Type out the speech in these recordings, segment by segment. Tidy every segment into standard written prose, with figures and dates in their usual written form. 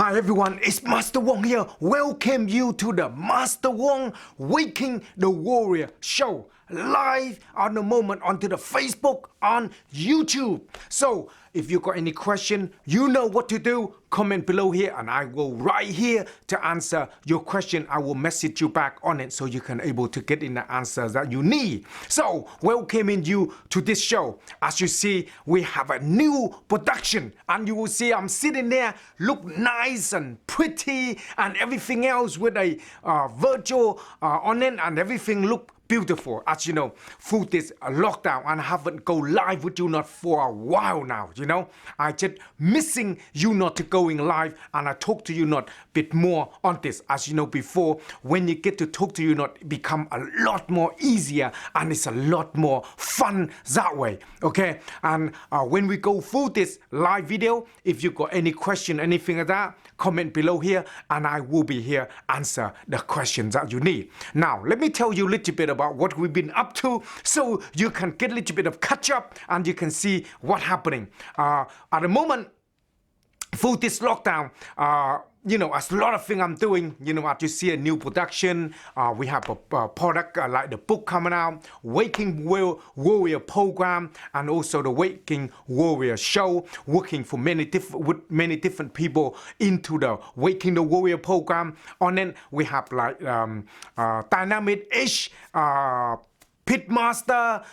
Hi everyone, it's Master Wong here. Welcome you to the Master Wong Waking the Warrior show. Live on the moment onto the Facebook, on YouTube. So if you got any question, you know what to do. Comment below here and I will right here to answer your question. I will message you back on it so you can able to get in the answers that you need. So welcoming you to this show. As you see, we have a new production and you will see I'm sitting there, look nice and pretty and everything else with a virtual on it and everything look beautiful. As you know, food is a lockdown and I haven't go live with you not for a while now, you know. I just missing you not to going live and I talk to you not bit more on this. As you know before, when you get to talk to you not, it become a lot more easier and it's a lot more fun that way, okay? And when we go through this live video, if you got any question, anything like that, comment below here and I will be here answer the questions that you need. Now, let me tell you a little bit about what we've been up to so you can get a little bit of catch up and you can see what's happening. At the moment, for this lockdown, you know, as a lot of things I'm doing, you know, as you see a new production, we have a product like the book coming out, Waking Warrior program, and also the Waking Warrior show, working for many different people into the Waking the Warrior program. On then we have like Dynamic-ish, Pitmaster,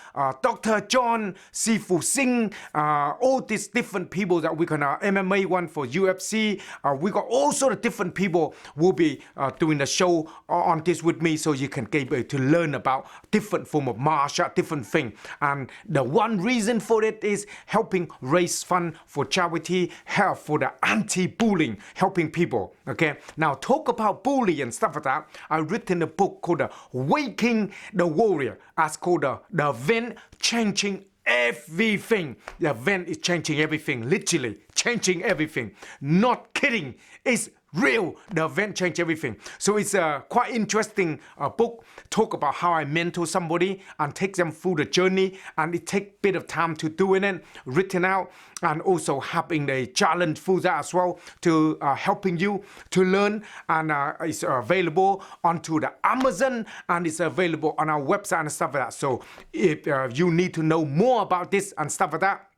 Dr. John, Sifu Singh, all these different people that we can MMA one for UFC. We got also the different people will be doing the show on this with me, so you can get able to learn about different form of martial art, different thing. And the one reason for it is helping raise fund for charity, help for the anti-bullying, helping people. Okay. Now talk about bullying and stuff like that. I written a book called Waking the Warrior. As called the event changing everything. The event is changing everything, literally changing everything. Not kidding, it's real. The event changed everything. So it's a quite interesting book. Talk about how I mentor somebody and take them through the journey, and it take a bit of time to do it. Written out and also having the challenge for that as well to helping you to learn. And it's available onto the Amazon and it's available on our website and stuff like that. So if you need to know more about this and stuff like that,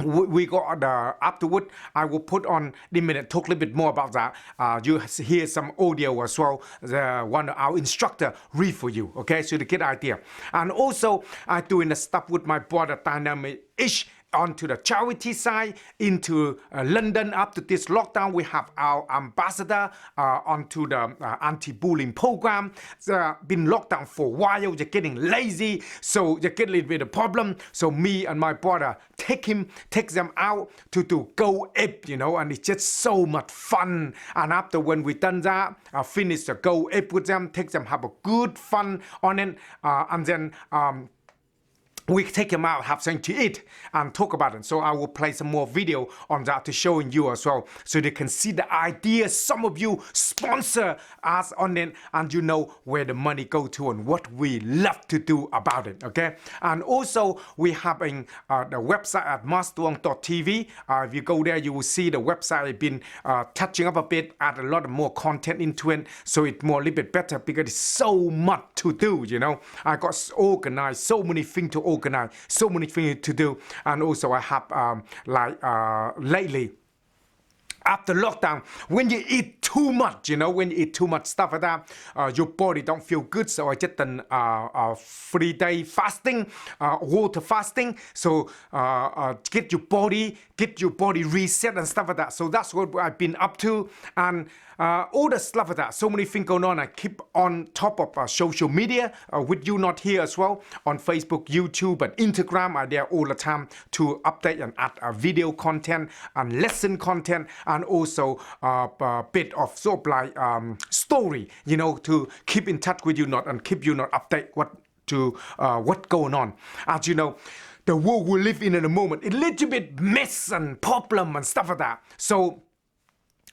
we got afterward. I will put on the minute, talk a little bit more about that. You hear some audio as well. One of our instructor read for you. Okay, so to get idea. And also I doing the stuff with my brother Dynamic-ish onto the charity side into London. After this lockdown, we have our ambassador onto the anti-bullying program. Been locked down for a while. You're getting lazy, so you get a little bit of problem. So me and my brother take them out to do Go Ape, you know, and it's just so much fun. And after when we done that, I finish the Go Ape with them, take them have a good fun on it, and then we take them out, have something to eat and talk about it. So I will play some more video on that to showing you as well, so they can see the idea. Some of you sponsor us on it and you know where the money go to and what we love to do about it, okay? And also we have the website at masterwong.tv. If you go there, you will see the website has been touching up a bit, add a lot of more content into it, so it's more a little bit better because it's so much to do, you know. I got organized, so many things to organize, so many things to do. And also I have lately, after lockdown, when you eat too much, you know, when you eat too much stuff like that, your body don't feel good. So I just done 3-day fasting, water fasting. So get your body reset and stuff like that. So that's what I've been up to. And all the stuff like that. So many things going on. I keep on top of social media with you not here as well. On Facebook, YouTube, and Instagram. I'm there all the time to update and add video content and lesson content, and also a bit of sort of like story, you know, to keep in touch with you not and keep you not update what's going on. As you know, the world we live in the moment, a little bit mess and problem and stuff like that. So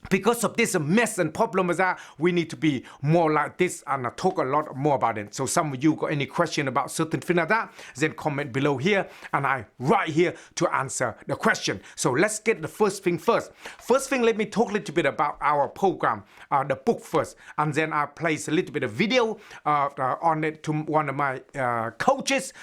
because of this mess and problem is that we need to be more like this and talk a lot more about it. So some of you got any question about certain thing like that, then comment below here and I right here to answer the question. So let's get the first thing first. First thing, let me talk a little bit about our program, the book first, and then I'll place a little bit of video on it to one of my coaches,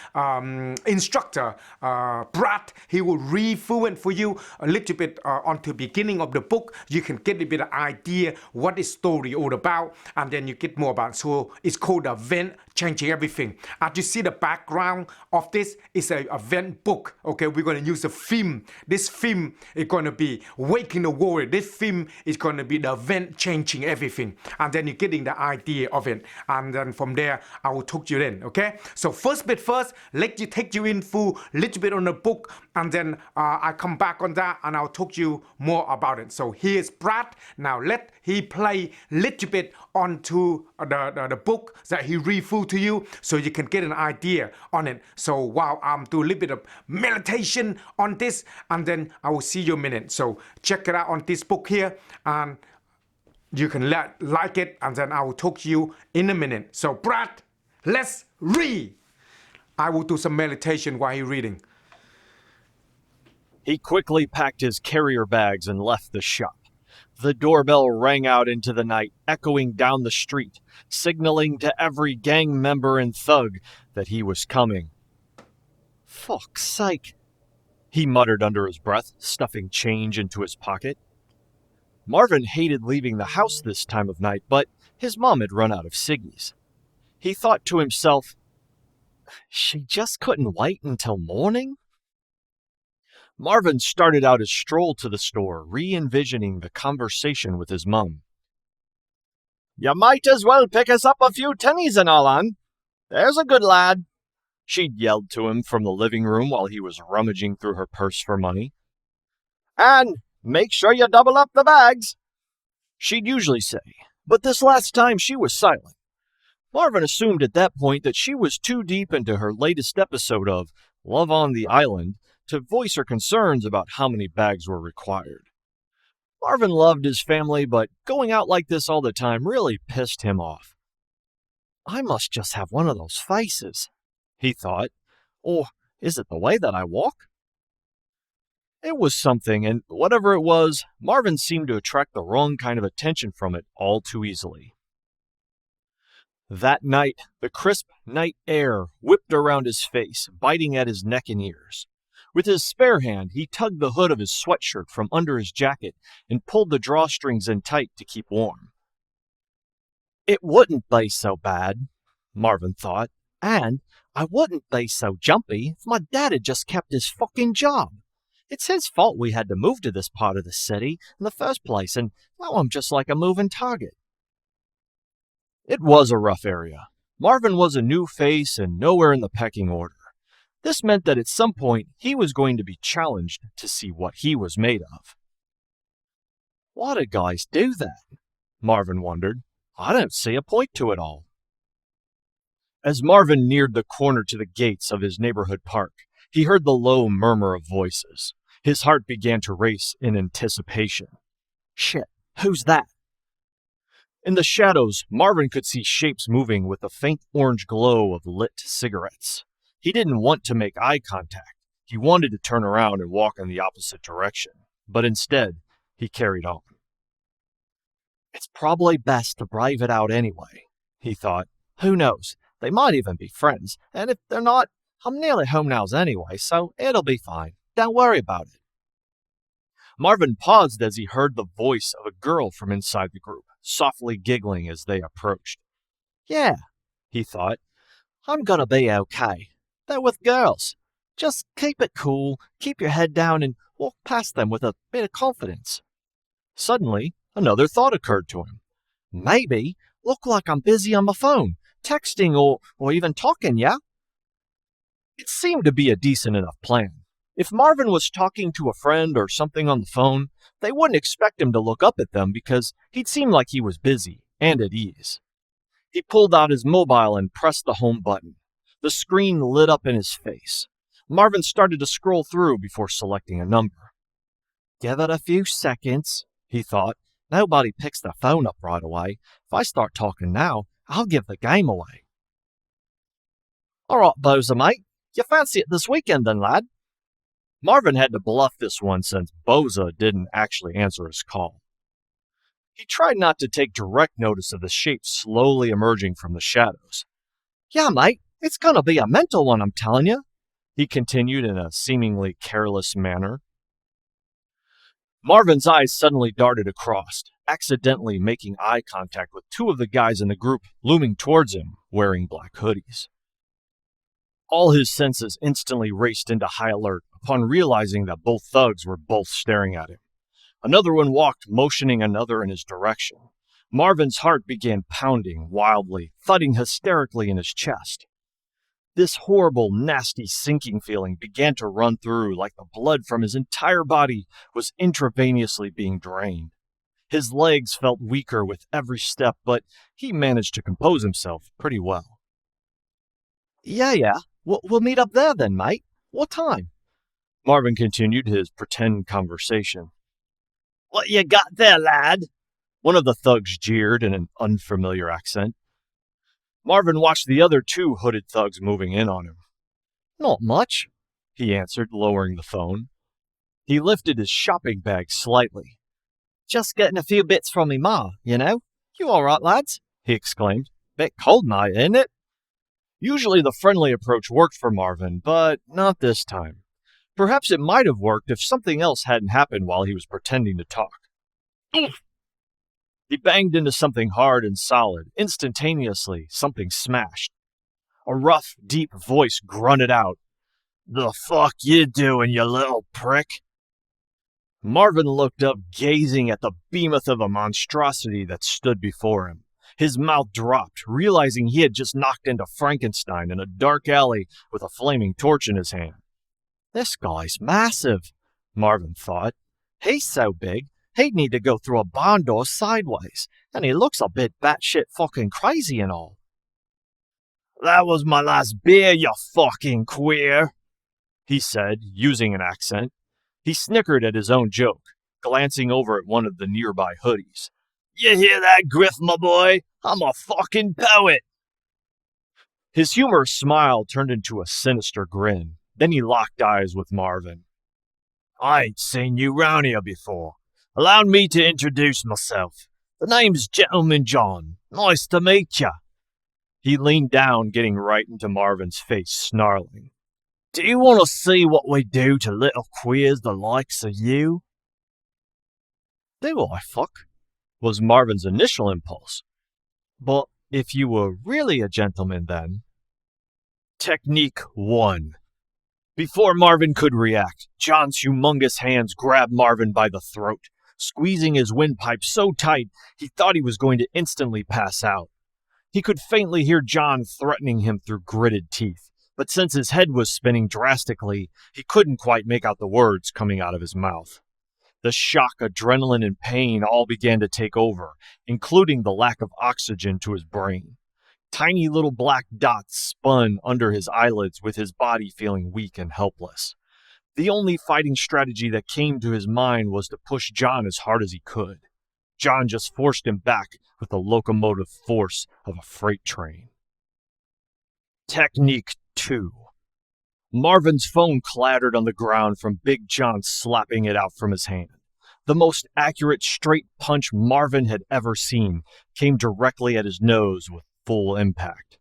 instructor, Brad. He will read through it for you a little bit on the beginning of the book. You can get a bit of idea what is story all about, and then you get more about it. So it's called Event Changing Everything. As you see the background of this is a event book. Okay, we're going to use a theme. This theme is going to be Waking the Warrior. This theme is going to be the event changing everything, and then you're getting the idea of it, and then from there I will talk to you then. Okay, so first bit first, let you take you in through a little bit on the book, and then I come back on that and I'll talk to you more about it. So here's Brad. Now let he play a little bit onto the book that he read through to you, so you can get an idea on it. So while I'm doing a little bit of meditation on this, and then I will see you in a minute. So check it out on this book here, and you can like it, and then I will talk to you in a minute. So Brad, let's read. I will do some meditation while he's reading. He quickly packed his carrier bags and left the shop. The doorbell rang out into the night, echoing down the street, signaling to every gang member and thug that he was coming. "Fuck's sake," he muttered under his breath, stuffing change into his pocket. Marvin hated leaving the house this time of night, but his mom had run out of ciggies. He thought to himself, she just couldn't wait until morning? Marvin started out his stroll to the store, re-envisioning the conversation with his mum. "You might as well pick us up a few tennies and all on. There's a good lad," she'd yelled to him from the living room while he was rummaging through her purse for money. "And make sure you double up the bags," she'd usually say, but this last time she was silent. Marvin assumed at that point that she was too deep into her latest episode of Love on the Island to voice her concerns about how many bags were required. Marvin loved his family, but going out like this all the time really pissed him off. "I must just have one of those faces," he thought. "Or is it the way that I walk?" It was something, and whatever it was, Marvin seemed to attract the wrong kind of attention from it all too easily. That night, the crisp night air whipped around his face, biting at his neck and ears. With his spare hand, he tugged the hood of his sweatshirt from under his jacket and pulled the drawstrings in tight to keep warm. It wouldn't be so bad, Marvin thought, and I wouldn't be so jumpy if my dad had just kept his fucking job. It's his fault we had to move to this part of the city in the first place, and now I'm just like a moving target. It was a rough area. Marvin was a new face and nowhere in the pecking order. This meant that at some point he was going to be challenged to see what he was made of. Why do guys do that? Marvin wondered. I don't see a point to it all. As Marvin neared the corner to the gates of his neighborhood park, he heard the low murmur of voices. His heart began to race in anticipation. Shit, who's that? In the shadows, Marvin could see shapes moving with the faint orange glow of lit cigarettes. He didn't want to make eye contact. He wanted to turn around and walk in the opposite direction, but instead, he carried on. It's probably best to brave it out anyway, he thought. Who knows? They might even be friends, and if they're not, I'm nearly home now anyway, so it'll be fine. Don't worry about it. Marvin paused as he heard the voice of a girl from inside the group, softly giggling as they approached. Yeah, he thought, I'm gonna be okay. They're with girls. Just keep it cool, keep your head down, and walk past them with a bit of confidence. Suddenly, another thought occurred to him. Maybe look like I'm busy on my phone, texting or even talking, yeah? It seemed to be a decent enough plan. If Marvin was talking to a friend or something on the phone, they wouldn't expect him to look up at them because he'd seem like he was busy and at ease. He pulled out his mobile and pressed the home button. The screen lit up in his face. Marvin started to scroll through before selecting a number. Give it a few seconds, he thought, Nobody picks the phone up right away. If I start talking now, I'll give the game away. All right, Boza, mate. You fancy it this weekend then, lad? Marvin had to bluff this one since Boza didn't actually answer his call. He tried not to take direct notice of the shape slowly emerging from the shadows. Yeah, mate, it's gonna be a mental one, I'm telling you, he continued in a seemingly careless manner. Marvin's eyes suddenly darted across, accidentally making eye contact with two of the guys in the group looming towards him, wearing black hoodies. All his senses instantly raced into high alert upon realizing that both thugs were both staring at him. Another one walked, motioning another in his direction. Marvin's heart began pounding wildly, thudding hysterically in his chest. This horrible, nasty sinking feeling began to run through like the blood from his entire body was intravenously being drained. His legs felt weaker with every step, but he managed to compose himself pretty well. Yeah, we'll meet up there then, mate. What time? Marvin continued his pretend conversation. What you got there, lad? One of the thugs jeered in an unfamiliar accent. Marvin watched the other two hooded thugs moving in on him. Not much, he answered, lowering the phone. He lifted his shopping bag slightly. Just getting a few bits from me ma, you know. You all right, lads? He exclaimed. Bit cold, mate, ain't it? Usually the friendly approach worked for Marvin, but not this time. Perhaps it might have worked if something else hadn't happened while he was pretending to talk. Oof! He banged into something hard and solid. Instantaneously, something smashed. A rough, deep voice grunted out, "The fuck you doing, you little prick?" Marvin looked up, gazing at the behemoth of a monstrosity that stood before him. His mouth dropped, realizing he had just knocked into Frankenstein in a dark alley with a flaming torch in his hand. This guy's massive, Marvin thought. He's so big, he'd need to go through a barn door sideways, and he looks a bit batshit fucking crazy and all. That was my last beer, you fucking queer, he said, using an accent. He snickered at his own joke, glancing over at one of the nearby hoodies. You hear that, Griff, my boy? I'm a fucking poet. His humorous smile turned into a sinister grin. Then he locked eyes with Marvin. I ain't seen you round here before. Allow me to introduce myself. The name's Gentleman John. Nice to meet ya. He leaned down, getting right into Marvin's face, snarling. Do you want to see what we do to little queers the likes of you? Do I, fuck? Was Marvin's initial impulse. But if you were really a gentleman then... Technique 1. Before Marvin could react, John's humongous hands grabbed Marvin by the throat, squeezing his windpipe so tight he thought he was going to instantly pass out. He could faintly hear John threatening him through gritted teeth, but since his head was spinning drastically, he couldn't quite make out the words coming out of his mouth. The shock, adrenaline, and pain all began to take over, including the lack of oxygen to his brain. Tiny little black dots spun under his eyelids with his body feeling weak and helpless. The only fighting strategy that came to his mind was to push John as hard as he could. John just forced him back with the locomotive force of a freight train. Technique 2. Marvin's phone clattered on the ground from Big John slapping it out from his hand. The most accurate straight punch Marvin had ever seen came directly at his nose with full impact.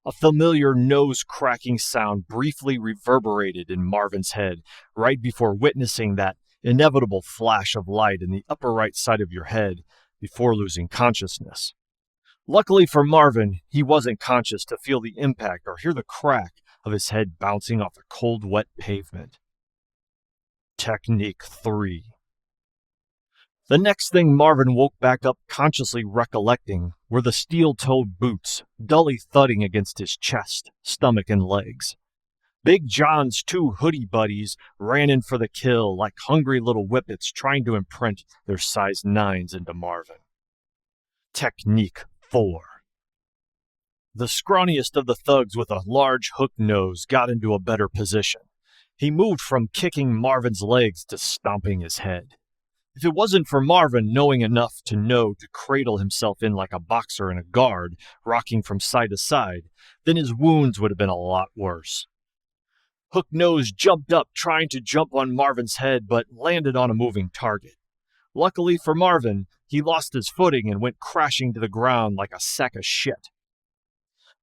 A familiar nose-cracking sound briefly reverberated in Marvin's head right before witnessing that inevitable flash of light in the upper right side of your head before losing consciousness. Luckily for Marvin, he wasn't conscious to feel the impact or hear the crack of his head bouncing off the cold, wet pavement. Technique 3. The next thing Marvin woke back up consciously recollecting were the steel-toed boots, dully thudding against his chest, stomach, and legs. Big John's two hoodie buddies ran in for the kill like hungry little whippets trying to imprint their size 9s into Marvin. Technique 4. The scrawniest of the thugs with a large hook nose got into a better position. He moved from kicking Marvin's legs to stomping his head. If it wasn't for Marvin knowing enough to know to cradle himself in like a boxer in a guard, rocking from side to side, then his wounds would have been a lot worse. Hook Nose jumped up, trying to jump on Marvin's head, but landed on a moving target. Luckily for Marvin, he lost his footing and went crashing to the ground like a sack of shit.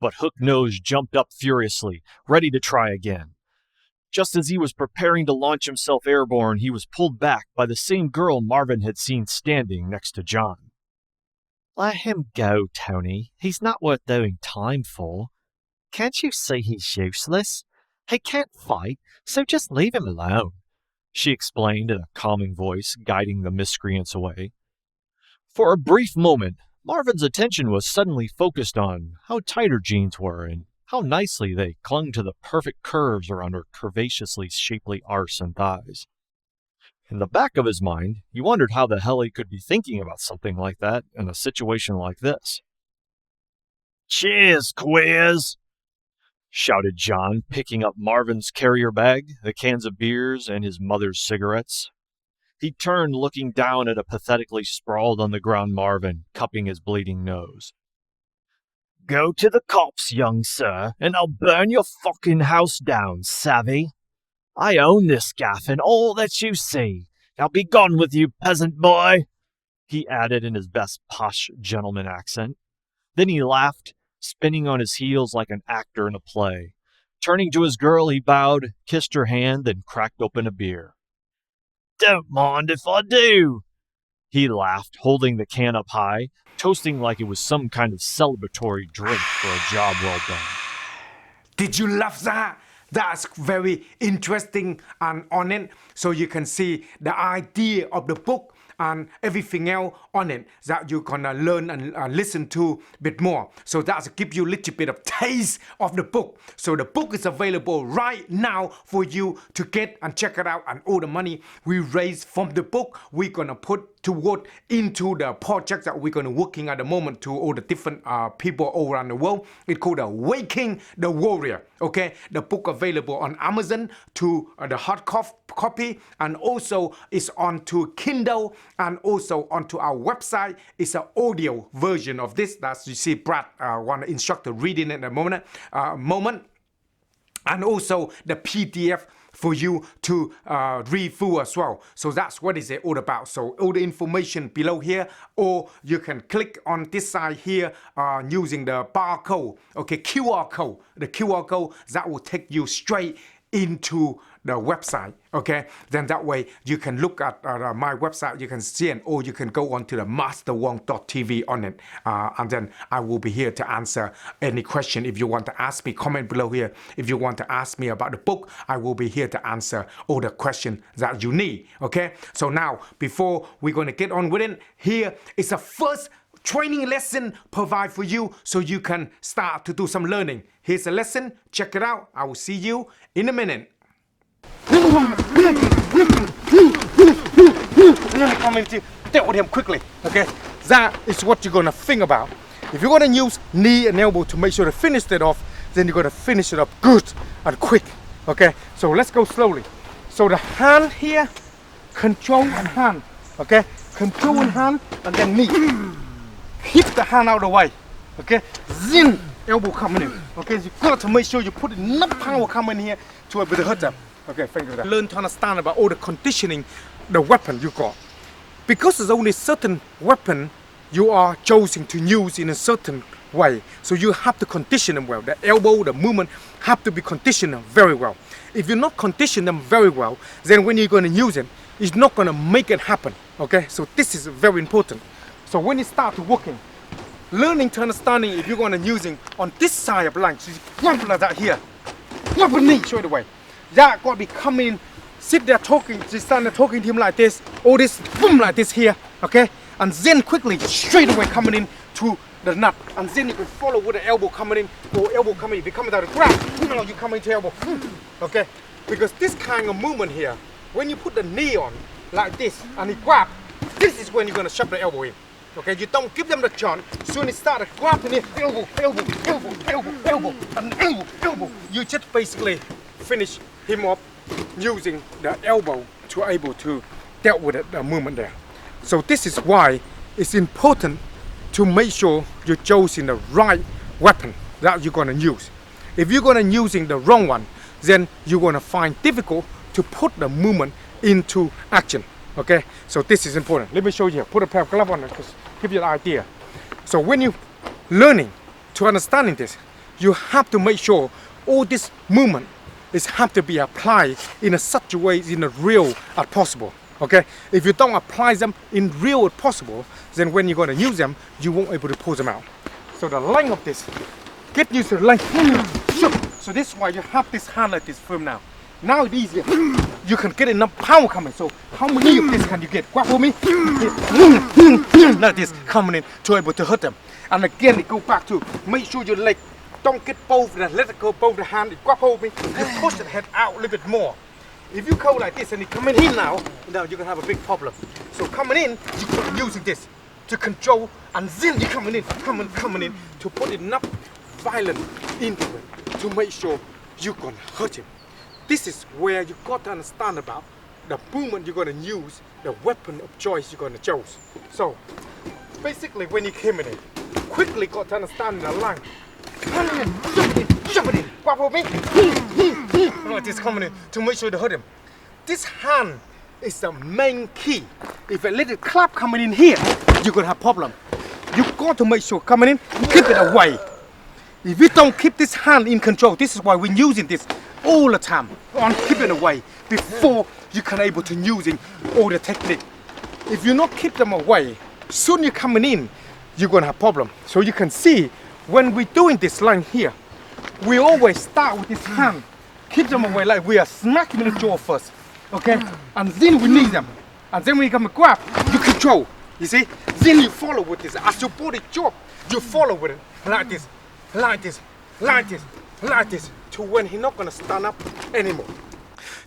But Hook Nose jumped up furiously, ready to try again. Just as he was preparing to launch himself airborne, he was pulled back by the same girl Marvin had seen standing next to John. "Let him go, Tony. He's not worth doing time for. Can't you see he's useless? He can't fight, so just leave him alone," she explained in a calming voice, guiding the miscreants away. For a brief moment, Marvin's attention was suddenly focused on how tight her jeans were and how nicely they clung to the perfect curves around her curvaceously shapely arse and thighs. In the back of his mind, he wondered how the hell he could be thinking about something like that in a situation like this. "Cheers, queers!" shouted John, picking up Marvin's carrier bag, the cans of beers, and his mother's cigarettes. He turned, looking down at a pathetically sprawled on the ground Marvin, cupping his bleeding nose. "Go to the cops, young sir, and I'll burn your fucking house down, savvy? I own this gaff and all that you see. Now be gone with you, peasant boy," he added in his best posh gentleman accent. Then he laughed, spinning on his heels like an actor in a play. Turning to his girl, he bowed, kissed her hand, and cracked open a beer. "Don't mind if I do," he laughed, holding the can up high, toasting like it was some kind of celebratory drink for a job well done. Did you love that? That's very interesting and on it. So you can see the idea of the book and everything else on it that you're gonna learn and listen to a bit more. So that's give you a little bit of taste of the book. So the book is available right now for you to get and check it out. And all the money we raise from the book, we're gonna put toward into the projects that we're gonna working at the moment to all the different people all around the world. It's called Waking the Warrior. Okay, the book available on Amazon to the hard copy, and also is onto Kindle, and also onto our website. It's an audio version of this. That's you see Brad one instructor reading it in a moment, and also the PDF for you to read through as well. So that's what is it all about. So all the information below here, or you can click on this side here using the barcode, okay, QR code. The QR code that will take you straight into the website, okay? Then that way you can look at my website, you can see it, or you can go on to the masterwong.tv on it, and then I will be here to answer any question. If you want to ask me, comment below here. If you want to ask me about the book, I will be here to answer all the questions that you need, okay? So now, before we're going to get on with it, here is the first training lesson provide for you so you can start to do some learning. Here's a lesson. Check it out. I will see you in a minute. Community, deal with him quickly. Okay, that is what you're gonna think about. If you're gonna use knee and elbow to make sure to finish it off, then you're gonna finish it up good and quick. Okay, so let's go slowly. So the hand here, control and hand. Okay, control and hand, and then knee. Keep the hand out of the way. Okay, zin, elbow coming in. Okay, so you got to make sure you put enough power coming here to able to hurt them. Okay, thank you for that. Learn to understand about all the conditioning, the weapon you got. Because there's only certain weapon you are choosing to use in a certain way. So you have to condition them well. The elbow, the movement have to be conditioned very well. If you're not condition them very well, then when you're going to use it, it's not going to make it happen. Okay, so this is very important. So when you start to working, learning to understanding if you're going to using on this side of the line, so you grab like that here, grab a knee straight away. That got to be coming, sit there talking, just stand there talking to him like this, or this, boom, like this here, okay? And then quickly, straight away coming in to the nut. And then you can follow with the elbow coming in, or elbow coming in. If you come down the grab, you come into elbow, okay? Because this kind of movement here, when you put the knee on, like this, and you grab, this is when you're going to shove the elbow in. Okay, you don't give them the chance. Soon you start grabbing it, elbow, elbow, elbow, elbow, elbow, and elbow, elbow. You just basically finish him up using the elbow to able to dealt with the movement there. So this is why it's important to make sure you're choosing the right weapon that you're gonna use. If you're gonna using the wrong one, then you're gonna find difficult to put the movement into action. Okay, so this is important. Let me show you here. Put a pair of gloves on it to give you an idea. So when you learning to understanding this, you have to make sure all this movement is have to be applied in a such a way in a real as possible. Okay, if you don't apply them in real as possible, then when you're going to use them, you won't be able to pull them out. So the length of this, get used to the length. So this is why you have this hand like this firm now. Now it's easier. You can get enough power coming. So how many of this can you get? Grab for me. Like this coming in to able to hurt them. And again, it go back to make sure your leg don't get both. Let it go both the hand. Grab hold me. Just push the head out a little bit more. If you go like this and you come in here now you're gonna have a big problem. So coming in, you're using this to control, and then you're coming in to put enough violence into it to make sure you're gonna hurt him. This is where you got to understand about the movement you're gonna use, the weapon of choice you're gonna choose. So basically, when you came in, quickly got to understand the line. Jump it in, grab hold me. Like this coming in to make sure to hurt him. This hand is the main key. If a little clap coming in here, you're gonna have problem. You got to make sure coming in, keep it away. If you don't keep this hand in control, this is why we're using this all the time on keeping away before you can able to using all the technique. If you not keep them away, soon you're coming in, you're gonna have problem. So you can see when we're doing this line here, we always start with this hand, keep them away like we are smacking the jaw first, okay? And then we need them. And then when you come and grab, you control, you see? Then you follow with this. As your body drop, you follow with it, like this, like this, like this, like this, to when he's not gonna stand up anymore.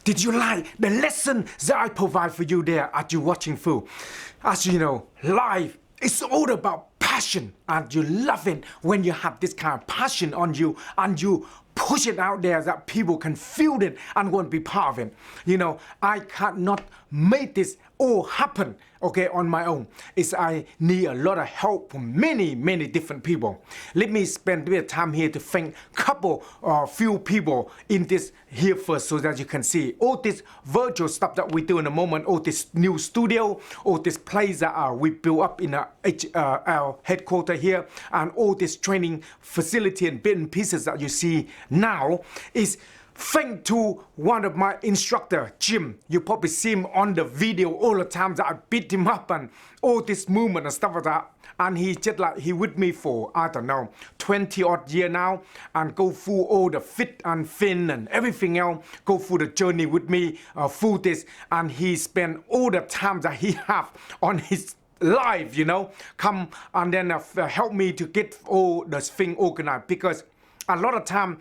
Did you like the lesson that I provide for you there as you're watching through? As you know, life is all about passion, and you love it when you have this kind of passion on you and you push it out there that people can feel it and want to be part of it. You know, I cannot make this all happen, okay, on my own. I need a lot of help from many different people. Let me spend a bit of time here to thank a few people in this here first, so that you can see all this virtual stuff that we do in a moment, all this new studio, all this place that we built up in our headquarters here, and all this training facility and bits and pieces that you see now is thanks to one of my instructor, Jim. You probably see him on the video all the time that I beat him up and all this movement and stuff like that. And he's just like, he with me for, I don't know, 20 odd year now, and go through all the fit and thin and everything else, go through the journey with me through this. And he spent all the time that he have on his life, you know, come and then help me to get all this thing organized, because a lot of time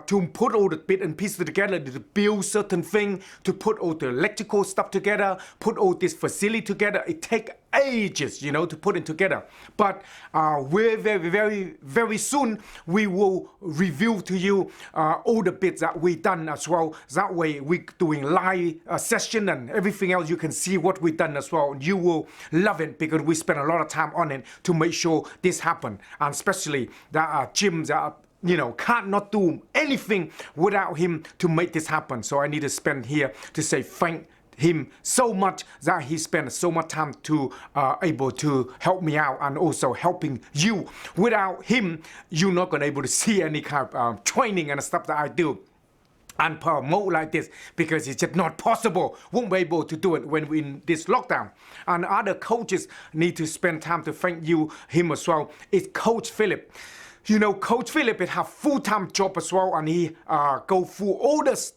to put all the bit and pieces together, to build certain thing, to put all the electrical stuff together, put all this facility together, it takes ages, you know, to put it together. But very soon we will reveal to you all the bits that we done as well. That way we doing live session and everything else. You can see what we done as well. You will love it because we spend a lot of time on it to make sure this happen. And especially that gyms that you know, can't not do anything without him to make this happen. So I need to spend here to say thank him so much that he spent so much time to able to help me out and also helping you. Without him, you're not gonna able to see any kind of training and stuff that I do and promote like this, because it's just not possible. Won't be able to do it when we're in this lockdown. And other coaches need to spend time to thank him as well. It's Coach Philip. You know, Coach Philip it have full-time job as well, and he go through all the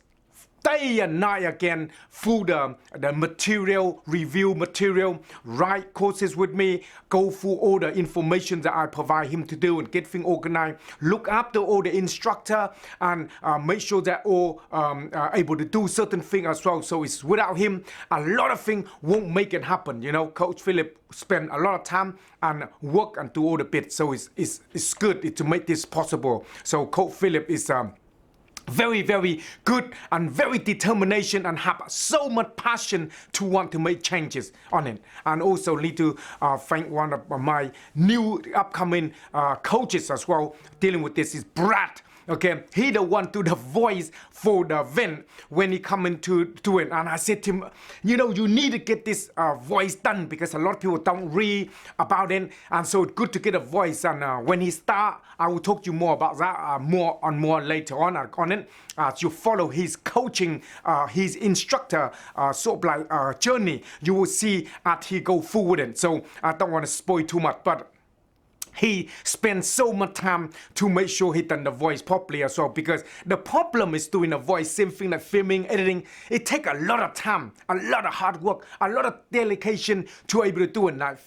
day and night again through the material, review material, write courses with me, go through all the information that I provide him to do and get things organized, look after all the instructor and make sure that all are able to do certain things as well. So it's without him, a lot of things won't make it happen. You know, Coach Philip spend a lot of time and work and do all the bits. So it's good to make this possible. So Coach Philip is very, very good and very determination and have so much passion to want to make changes on it. And also need to thank one of my new upcoming coaches as well dealing with this is Brad. Okay, he the one to the voice for the event when he come into do it. And I said to him, you know, you need to get this voice done because a lot of people don't read about it. And so it's good to get a voice. And when he start, I will talk to you more about that, more later on it. As you follow his coaching, his instructor sort of like journey, you will see that he go forward it. So I don't want to spoil too much, but he spends so much time to make sure he done the voice properly as well, because the problem is doing the voice, same thing like filming, editing. It take a lot of time, a lot of hard work, a lot of dedication to able to do it, like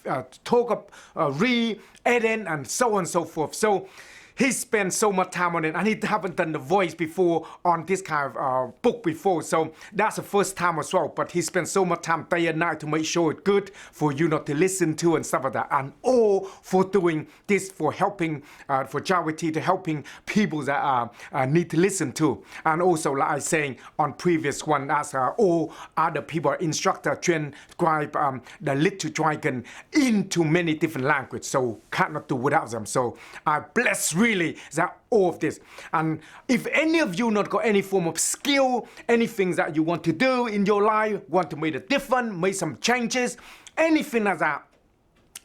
talk up, read, edit, and so on and so forth. So he spent so much time on it, and he haven't done the voice before on this kind of book before. So that's the first time as well. But he spent so much time day and night to make sure it's good for you not to listen to and stuff like that. And all for doing this, for helping, for charity, to helping people that need to listen to. And also, like I was saying on previous one, as all other people, instructor, transcribe the Little Dragon into many different languages. So cannot do without them. So I bless really that all of this. And if any of you not got any form of skill, anything that you want to do in your life, want to make a difference, make some changes, anything like that,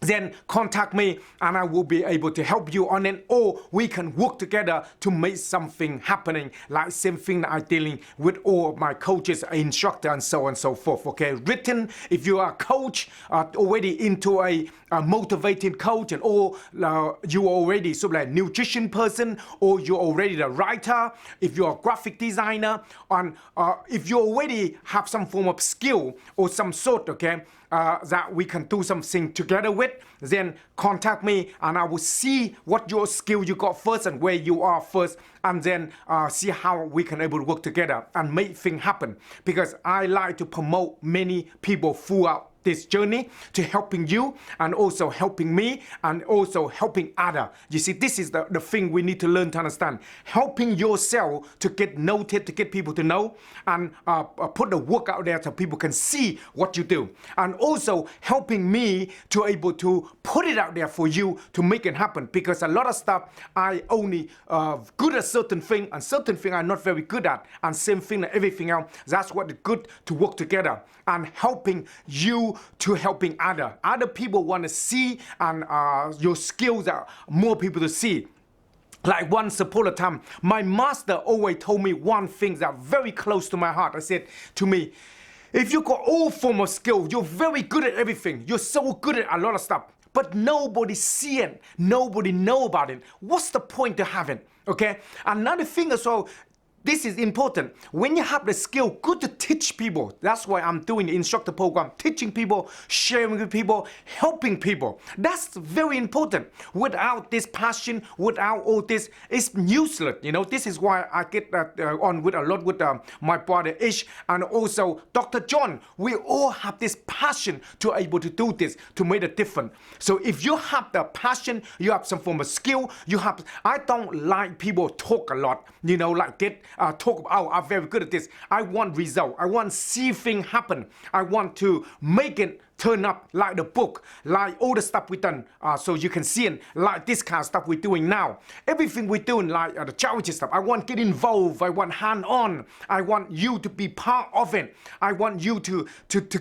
then contact me and I will be able to help you on it, or we can work together to make something happening, like same thing that I'm dealing with all of my coaches, instructor, and so on and so forth. Okay, written, if you are a coach, already into a motivated coach, and or you are already sort of like nutrition person, or you're already the writer, if you're a graphic designer, and if you already have some form of skill or some sort, okay, that we can do something together with, then contact me and I will see what your skill you got first and where you are first, and then see how we can able to work together and make things happen. Because I like to promote many people throughout this journey to helping you and also helping me and also helping other. You see, this is the thing we need to learn to understand. Helping yourself to get noted, to get people to know, and put the work out there so people can see what you do. And also helping me to able to put it out there for you to make it happen. Because a lot of stuff I only good at certain thing, and certain thing I'm not very good at, and same thing like everything else. That's what it's good to work together and helping you to helping other people want to see, and your skills are more people to see. Like once upon a time, my master always told me one thing that very close to my heart. I said to me, if you got all form of skill, you're very good at everything. You're so good at a lot of stuff, but nobody see it, nobody know about it. What's the point to have it? Okay. Another thing as well. This is important. When you have the skill, good to teach people. That's why I'm doing the instructor program, teaching people, sharing with people, helping people. That's very important. Without this passion, without all this, it's useless. You know, this is why I get on with a lot with my brother Ish and also Dr. John. We all have this passion to able to do this, to make a difference. So if you have the passion, you have some form of skill, you have, I don't like people talk a lot, you know, like get talk about, oh, I'm very good at this. I want result. I want to see things happen. I want to make it turn up like the book, like all the stuff we've done, so you can see it, like this kind of stuff we're doing now. Everything we're doing, like the charity stuff, I want to get involved. I want hand-on. I want you to be part of it. I want you to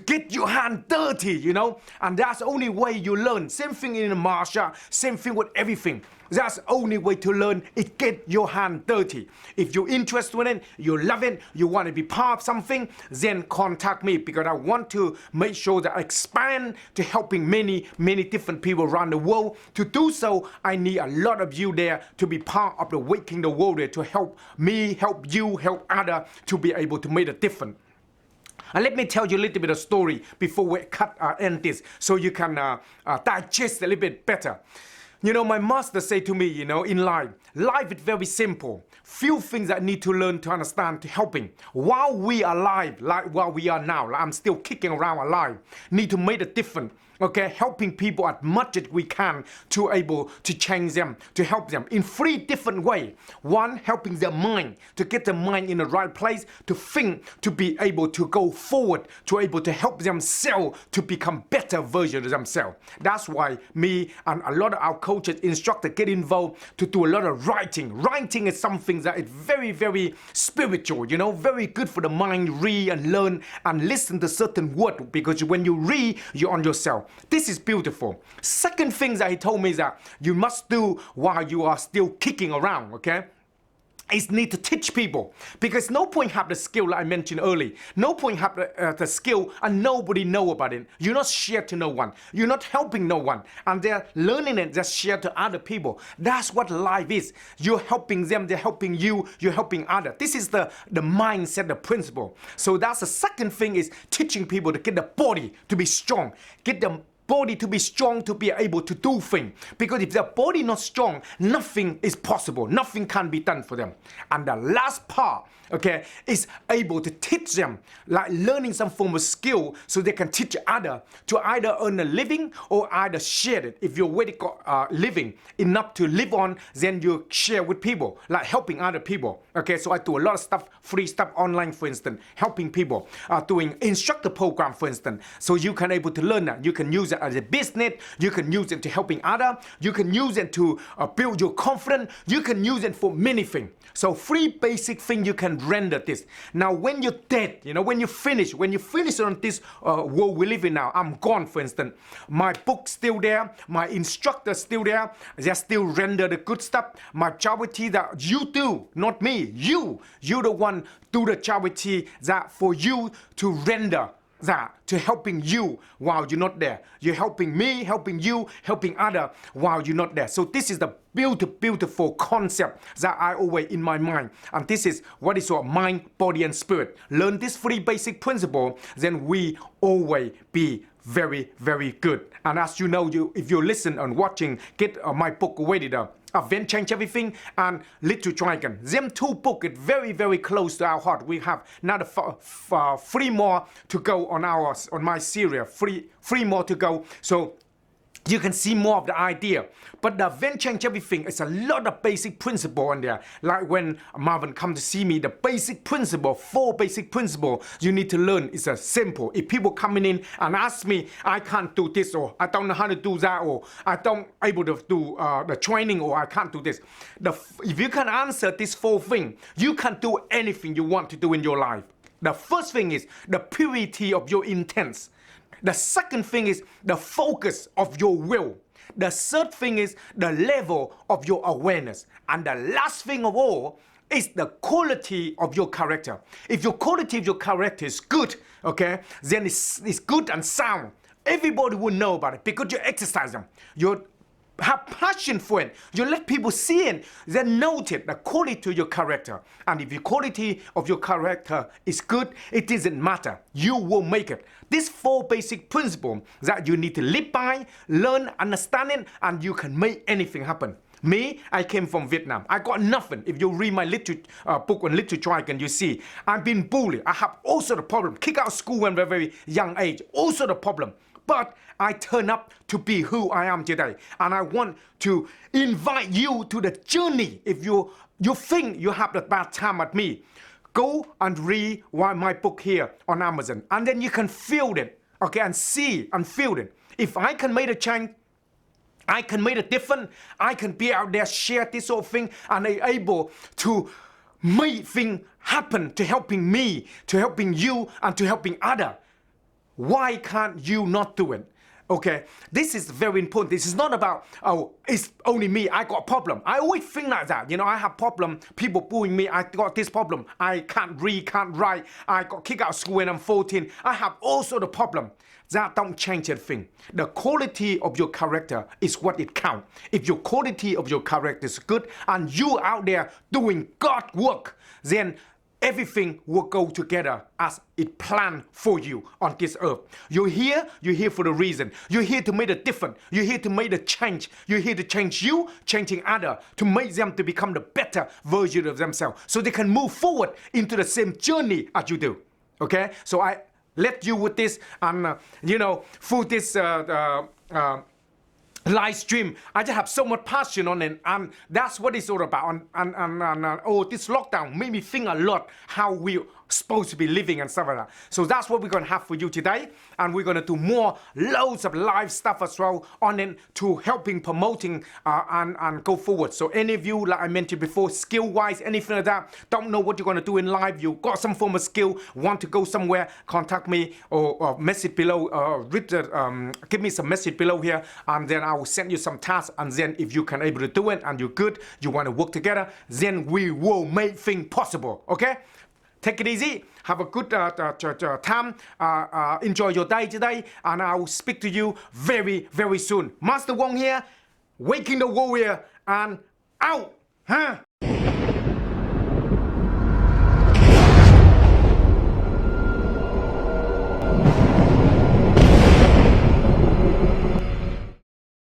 get your hand dirty, you know? And that's the only way you learn. Same thing in the martial, same thing with everything. That's the only way to learn is get your hand dirty. If you're interested in it, you love it, you want to be part of something, then contact me, because I want to make sure that I expand to helping many, many different people around the world. To do so, I need a lot of you there to be part of the Waking the World there, to help me, help you, help others to be able to make a difference. And let me tell you a little bit of story before we end this, so you can digest a little bit better. You know, my master said to me, you know, in life is very simple. Few things that I need to learn to understand to helping. While we are alive, like while we are now, like I'm still kicking around alive, need to make a difference. Okay, helping people as much as we can to able to change them, to help them in 3 different ways. One, helping their mind, to get their mind in the right place, to think, to be able to go forward, to able to help themselves to become better versions of themselves. That's why me and a lot of our coaches, instructors get involved to do a lot of writing. Writing is something that is very, very spiritual, very good for the mind, read and learn and listen to certain words, because when you read, you're on yourself. This is beautiful. Second thing that he told me is that you must do while you are still kicking around, okay? Is need to teach people, because no point have the skill like I mentioned earlier. No point have the skill and nobody know about it. You're not share to no one. You're not helping no one, and they're learning it just share to other people. That's what life is. You're helping them, they're helping you, you're helping others. This is the mindset, the principle. So that's the second thing, is teaching people to get the body to be strong, get them body to be strong to be able to do things. Because if their body not strong, nothing is possible. Nothing can be done for them. And the last part, okay, is able to teach them, like learning some form of skill so they can teach others to either earn a living or either share it. If you're already got living enough to live on, then you share with people, like helping other people. Okay, so I do a lot of stuff, free stuff online, for instance, helping people, doing instructor program, for instance, so you can able to learn that. You can use it as a business, you can use it to helping others, you can use it to build your confidence, you can use it for many things. So 3 basic things you can render this. Now when you're dead, when you finish on this world we live in now, I'm gone, for instance, my book's still there, my instructor's still there, they still render the good stuff. My charity that you do, not me, you're the one do the charity that for you to render that, to helping you while you're not there. You're helping me, helping you, helping others while you're not there. So this is the beautiful concept that I always in my mind. And this is what is your mind, body, and spirit. Learn these 3 basic principles, then we always be very, very good. And as you know, if you listen and watching, get my book already there. Event Change Everything and Little Dragon. Them 2 books is very, very close to our heart. We have another 3 more to go on my series. 3 more to go. So you can see more of the idea. But the Event Change Everything is a lot of basic principle on there. Like when Marvin come to see me, the basic principle, 4 basic principle you need to learn is simple. If people coming in and ask me, I can't do this, or I don't know how to do that, or I don't able to do the training, or I can't do this. If you can answer these 4 things, you can do anything you want to do in your life. The first thing is the purity of your intents. The second thing is the focus of your will. The third thing is the level of your awareness. And the last thing of all is the quality of your character. If your quality of your character is good, okay, then it's good and sound. Everybody will know about it because you exercise them. You have passion for it. You let people see it, then note it, the quality of your character. And if the quality of your character is good, it doesn't matter. You will make it. These 4 basic principles that you need to live by, learn, understand it, and you can make anything happen. Me, I came from Vietnam. I got nothing. If you read my book on Little Dragon, you see, I've been bullied. I have all sort of problems. Kicked out of school when I was a very young age. All sort of problem. But I turn up to be who I am today. And I want to invite you to the journey. If you think you have the bad time at me, go and read my book here on Amazon. And then you can feel it, okay, and see and feel it. If I can make a change, I can make a difference. I can be out there, share this sort of thing, and I'm able to make things happen to helping me, to helping you, and to helping others. Why can't you not do it? Okay, this is very important. This is not about, oh, it's only me, I got a problem. I always think like that. I have problem, people bullying me, I got this problem. I can't read, can't write, I got kicked out of school when I'm 14. I have all sort of problem. That don't change anything. The quality of your character is what it counts. If your quality of your character is good and you out there doing God work, then everything will go together as it planned for you on this earth. You're here for the reason. You're here to make a difference. You're here to make a change. You're here to change you, changing others, to make them to become the better version of themselves so they can move forward into the same journey as you do. Okay? So let you with this and through this live stream. I just have so much passion on it, and that's what it's all about. And this lockdown made me think a lot how we supposed to be living and stuff like that. So that's what we're going to have for you today, and we're going to do loads of live stuff as well on it to helping promoting and go forward. So any of you, like I mentioned before, skill wise, anything like that, don't know what you're going to do in live, you got some form of skill, want to go somewhere, contact me or message below, give me some message below here, and then I will send you some tasks. And then if you can able to do it and you're good, you want to work together, then we will make things possible. Okay? Take it easy. Have a good time. Enjoy your day today. And I will speak to you very, very soon. Master Wong here, waking the warrior and out. Huh?